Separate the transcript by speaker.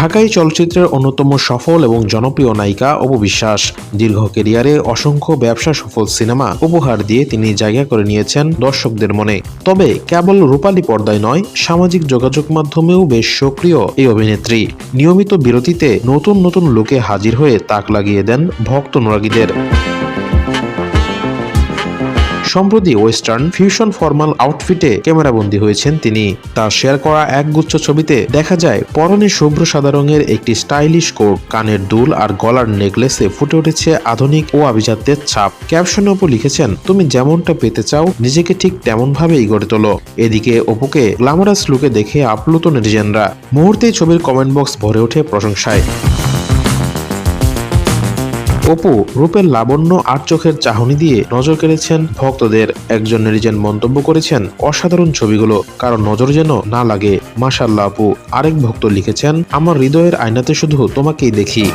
Speaker 1: ঢাকাই চলচ্চিত্রের অন্যতম সফল এবং জনপ্রিয় নায়িকা অপু বিশ্বাস। দীর্ঘ ক্যারিয়ারে অসংখ্য ব্যবসা সফল সিনেমা উপহার দিয়ে তিনি জায়গা করে নিয়েছেন দর্শকদের মনে। তবে কেবল রূপালী পর্দায় নয়, সামাজিক যোগাযোগ মাধ্যমেও বেশ সক্রিয় এই অভিনেত্রী। নিয়মিত বিরতিতে নতুন নতুন লুকে হাজির হয়ে তাক লাগিয়ে দেন ভক্ত অনুরাগীদের। সম্প্রতি ওয়েস্টার্ন ফিউশন ফর্মাল আউটফিটে ক্যামেরাবন্দী হয়েছেন তিনি। তার শেয়ার করা একগুচ্ছ ছবিতে দেখা যায় পরনে শুভ্র সাদা রঙের একটি স্টাইলিশ কোট, কানের দুল আর গলার নেকলেসে ফুটে উঠেছে আধুনিক ও আভিজাত্যের ছাপ। ক্যাপশনের উপর লিখেছেন, তুমি যেমনটা পেতে চাও নিজেকে ঠিক তেমন ভাবেই গড়ে তোলো। এদিকে অপুকে গ্ল্যামারাস লুকে দেখে আপ্লুত নেটিজেনরা। মুহূর্তেই ছবির কমেন্ট বক্স ভরে ওঠে প্রশংসায়। অপু রূপের লাবণ্য আর চোখের চাহনি দিয়ে নজর কেড়েছেন ভক্তদের। একজন নেটিজেন মন্তব্য করেছেন, অসাধারণ ছবিগুলো, কারণ নজর যেন না লাগে। মাশাআল্লাহ আপু। আরেক ভক্ত লিখেছেন, আমার হৃদয়ের আয়নাতে শুধু তোমাকেই দেখি।